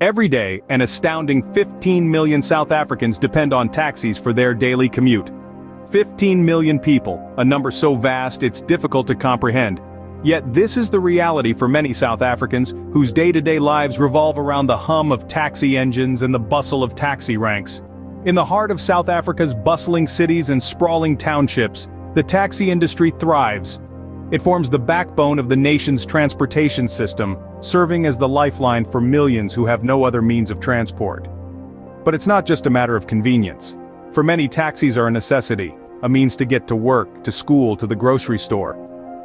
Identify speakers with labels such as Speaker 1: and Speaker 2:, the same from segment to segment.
Speaker 1: Every day, an astounding 15 million South Africans depend on taxis for their daily commute. 15 million people, a number so vast it's difficult to comprehend. Yet this is the reality for many South Africans whose day-to-day lives revolve around the hum of taxi engines and the bustle of taxi ranks. In the heart of South Africa's bustling cities and sprawling townships, the taxi industry thrives. It forms the backbone of the nation's transportation system, serving as the lifeline for millions who have no other means of transport. But it's not just a matter of convenience. For many, taxis are a necessity, a means to get to work, to school, to the grocery store.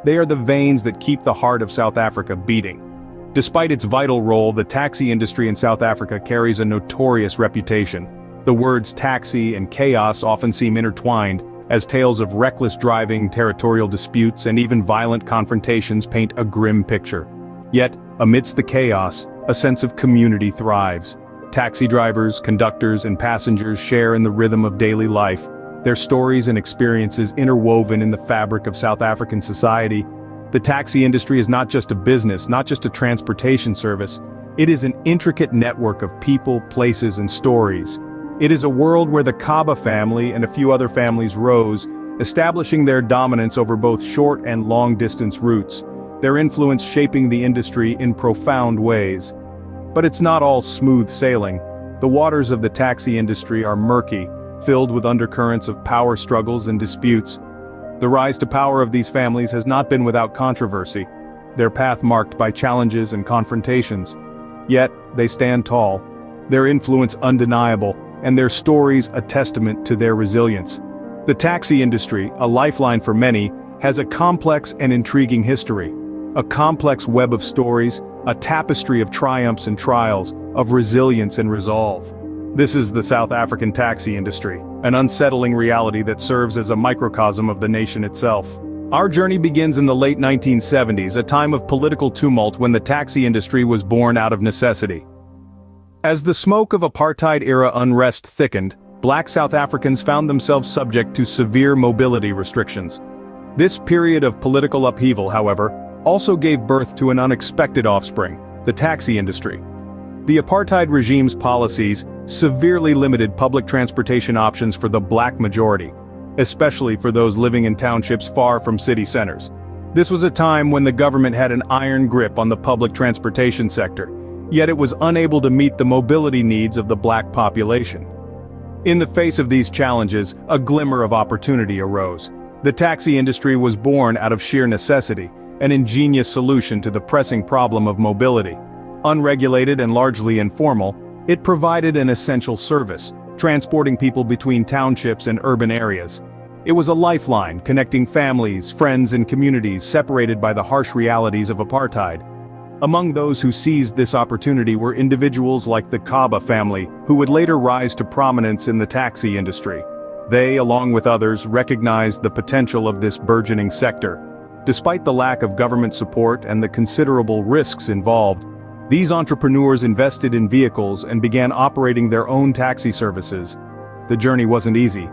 Speaker 1: They are the veins that keep the heart of South Africa beating. Despite its vital role, the taxi industry in South Africa carries a notorious reputation. The words taxi and chaos often seem intertwined, as tales of reckless driving, territorial disputes, and even violent confrontations paint a grim picture. Yet, amidst the chaos, a sense of community thrives. Taxi drivers, conductors, and passengers share in the rhythm of daily life, their stories and experiences interwoven in the fabric of South African society. The taxi industry is not just a business, not just a transportation service. It is an intricate network of people, places, and stories. It is a world where the Kaba family and a few other families rose, establishing their dominance over both short and long-distance routes, their influence shaping the industry in profound ways. But it's not all smooth sailing. The waters of the taxi industry are murky, filled with undercurrents of power struggles and disputes. The rise to power of these families has not been without controversy, their path marked by challenges and confrontations. Yet, they stand tall, their influence undeniable, and their stories a testament to their resilience. The taxi industry, a lifeline for many, has a complex and intriguing history. A complex web of stories, a tapestry of triumphs and trials, of resilience and resolve. This is the South African taxi industry, an unsettling reality that serves as a microcosm of the nation itself. Our journey begins in the late 1970s, a time of political tumult when the taxi industry was born out of necessity. As the smoke of apartheid-era unrest thickened, Black South Africans found themselves subject to severe mobility restrictions. This period of political upheaval, however, also gave birth to an unexpected offspring, the taxi industry. The apartheid regime's policies severely limited public transportation options for the black majority, especially for those living in townships far from city centers. This was a time when the government had an iron grip on the public transportation sector, yet it was unable to meet the mobility needs of the black population. In the face of these challenges, a glimmer of opportunity arose. The taxi industry was born out of sheer necessity, an ingenious solution to the pressing problem of mobility. Unregulated and largely informal, it provided an essential service, transporting people between townships and urban areas. It was a lifeline connecting families, friends, and communities separated by the harsh realities of apartheid. Among those who seized this opportunity were individuals like the Kaba family, who would later rise to prominence in the taxi industry. They, along with others, recognized the potential of this burgeoning sector. Despite the lack of government support and the considerable risks involved, these entrepreneurs invested in vehicles and began operating their own taxi services. The journey wasn't easy.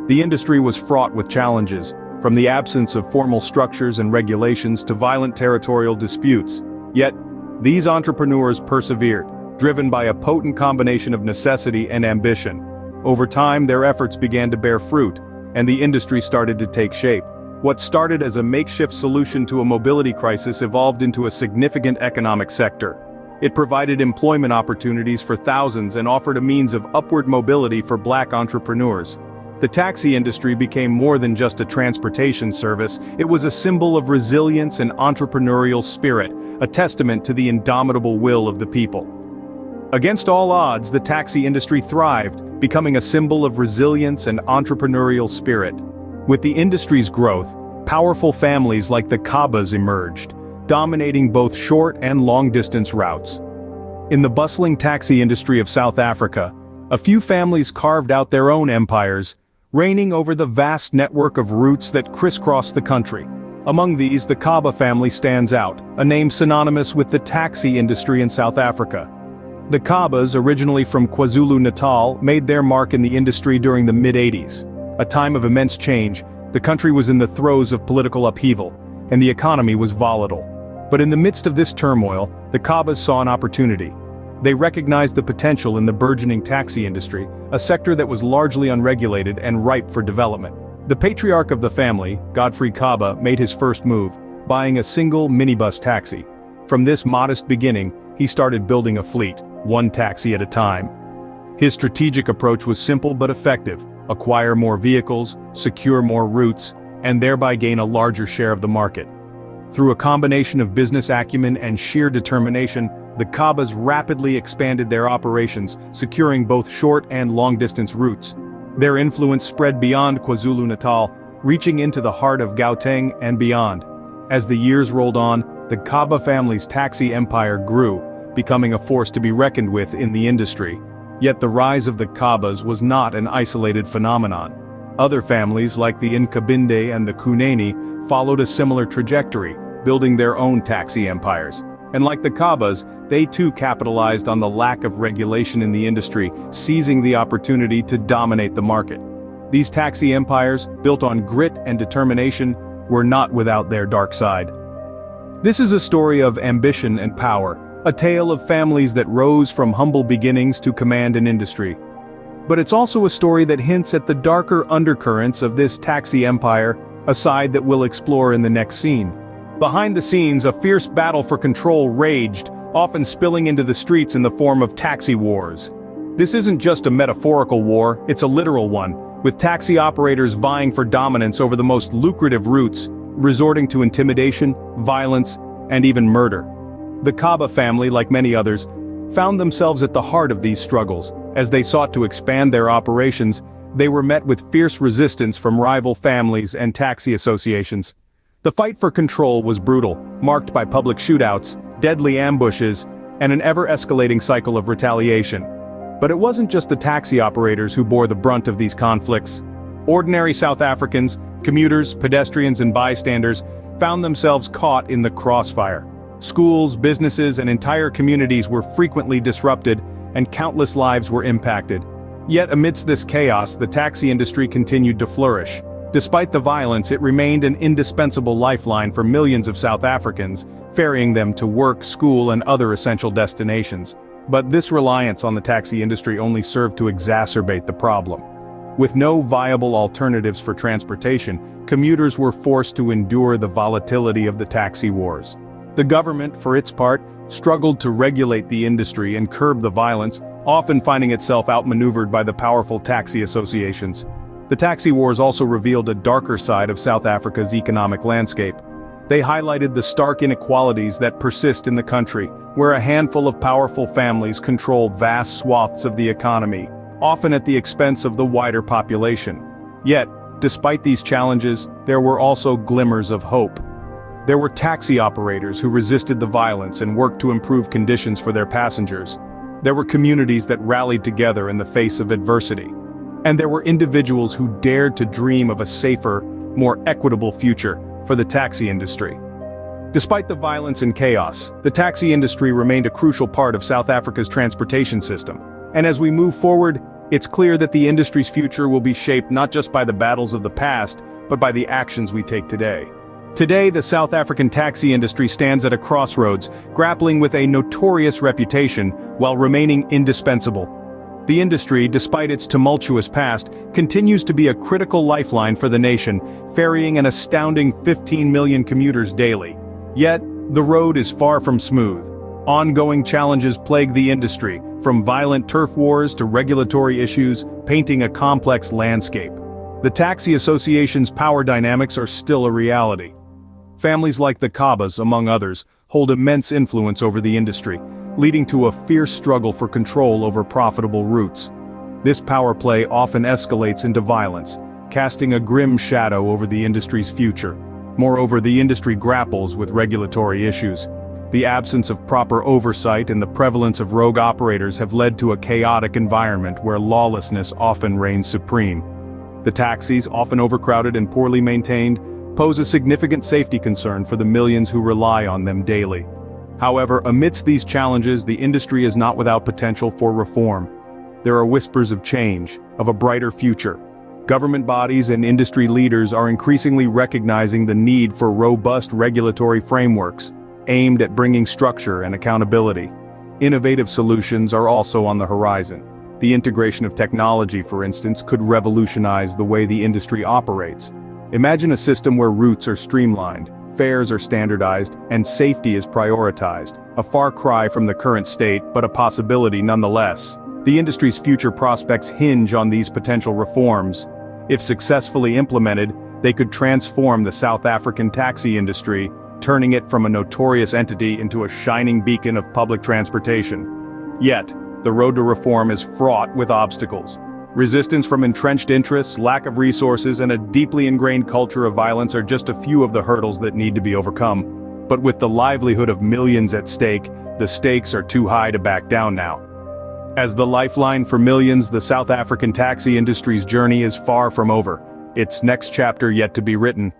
Speaker 1: The industry was fraught with challenges, from the absence of formal structures and regulations to violent territorial disputes. Yet, these entrepreneurs persevered, driven by a potent combination of necessity and ambition. Over time, their efforts began to bear fruit, and the industry started to take shape. What started as a makeshift solution to a mobility crisis evolved into a significant economic sector. It provided employment opportunities for thousands and offered a means of upward mobility for black entrepreneurs. The taxi industry became more than just a transportation service, it was a symbol of resilience and entrepreneurial spirit, a testament to the indomitable will of the people. Against all odds, the taxi industry thrived, becoming a symbol of resilience and entrepreneurial spirit. With the industry's growth, powerful families like the Kabas emerged, dominating both short and long-distance routes. In the bustling taxi industry of South Africa, a few families carved out their own empires, reigning over the vast network of routes that crisscross the country. Among these, the Kaba family stands out, a name synonymous with the taxi industry in South Africa. The Kabas, originally from KwaZulu-Natal, made their mark in the industry during the mid-80s. A time of immense change, the country was in the throes of political upheaval, and the economy was volatile. But in the midst of this turmoil, the Kabas saw an opportunity. They recognized the potential in the burgeoning taxi industry, a sector that was largely unregulated and ripe for development. The patriarch of the family, Godfrey Kaba, made his first move, buying a single minibus taxi. From this modest beginning, he started building a fleet, one taxi at a time. His strategic approach was simple but effective: acquire more vehicles, secure more routes, and thereby gain a larger share of the market. Through a combination of business acumen and sheer determination, the Kabas rapidly expanded their operations, securing both short and long-distance routes. Their influence spread beyond KwaZulu-Natal, reaching into the heart of Gauteng and beyond. As the years rolled on, the Kaba family's taxi empire grew, becoming a force to be reckoned with in the industry. Yet the rise of the Kabas was not an isolated phenomenon. Other families like the Nkabinde and the Kunene followed a similar trajectory, building their own taxi empires. And like the Kabas, they too capitalized on the lack of regulation in the industry, seizing the opportunity to dominate the market. These taxi empires, built on grit and determination, were not without their dark side. This is a story of ambition and power, a tale of families that rose from humble beginnings to command an industry. But it's also a story that hints at the darker undercurrents of this taxi empire, a side that we'll explore in the next scene. Behind the scenes, a fierce battle for control raged, often spilling into the streets in the form of taxi wars. This isn't just a metaphorical war, it's a literal one, with taxi operators vying for dominance over the most lucrative routes, resorting to intimidation, violence, and even murder. The Kaba family, like many others, found themselves at the heart of these struggles. As they sought to expand their operations, they were met with fierce resistance from rival families and taxi associations. The fight for control was brutal, marked by public shootouts, deadly ambushes, and an ever-escalating cycle of retaliation. But it wasn't just the taxi operators who bore the brunt of these conflicts. Ordinary South Africans, commuters, pedestrians, and bystanders found themselves caught in the crossfire. Schools, businesses, and entire communities were frequently disrupted, and countless lives were impacted. Yet amidst this chaos, the taxi industry continued to flourish. Despite the violence, it remained an indispensable lifeline for millions of South Africans, ferrying them to work, school, and other essential destinations. But this reliance on the taxi industry only served to exacerbate the problem. With no viable alternatives for transportation, commuters were forced to endure the volatility of the taxi wars. The government, for its part, struggled to regulate the industry and curb the violence, often finding itself outmaneuvered by the powerful taxi associations. The taxi wars also revealed a darker side of South Africa's economic landscape. They highlighted the stark inequalities that persist in the country, where a handful of powerful families control vast swaths of the economy, often at the expense of the wider population. Yet, despite these challenges, there were also glimmers of hope. There were taxi operators who resisted the violence and worked to improve conditions for their passengers. There were communities that rallied together in the face of adversity. And there were individuals who dared to dream of a safer, more equitable future for the taxi industry. Despite the violence and chaos, the taxi industry remained a crucial part of South Africa's transportation system. And as we move forward, it's clear that the industry's future will be shaped not just by the battles of the past, but by the actions we take today. Today, the South African taxi industry stands at a crossroads, grappling with a notorious reputation while remaining indispensable. The industry, despite its tumultuous past, continues to be a critical lifeline for the nation, ferrying an astounding 15 million commuters daily. Yet, the road is far from smooth. Ongoing challenges plague the industry, from violent turf wars to regulatory issues, painting a complex landscape. The taxi association's power dynamics are still a reality. Families like the Kabas, among others, hold immense influence over the industry, leading to a fierce struggle for control over profitable routes. This power play often escalates into violence, casting a grim shadow over the industry's future. Moreover, the industry grapples with regulatory issues. The absence of proper oversight and the prevalence of rogue operators have led to a chaotic environment where lawlessness often reigns supreme. The taxis, often overcrowded and poorly maintained, pose a significant safety concern for the millions who rely on them daily. However, amidst these challenges, the industry is not without potential for reform. There are whispers of change, of a brighter future. Government bodies and industry leaders are increasingly recognizing the need for robust regulatory frameworks, aimed at bringing structure and accountability. Innovative solutions are also on the horizon. The integration of technology, for instance, could revolutionize the way the industry operates. Imagine a system where routes are streamlined, fares are standardized, and safety is prioritized. A far cry from the current state, but a possibility nonetheless. The industry's future prospects hinge on these potential reforms. If successfully implemented, they could transform the South African taxi industry, turning it from a notorious entity into a shining beacon of public transportation. Yet, the road to reform is fraught with obstacles. Resistance from entrenched interests, lack of resources, and a deeply ingrained culture of violence are just a few of the hurdles that need to be overcome. But with the livelihood of millions at stake, the stakes are too high to back down now. As the lifeline for millions, the South African taxi industry's journey is far from over. Its next chapter yet to be written.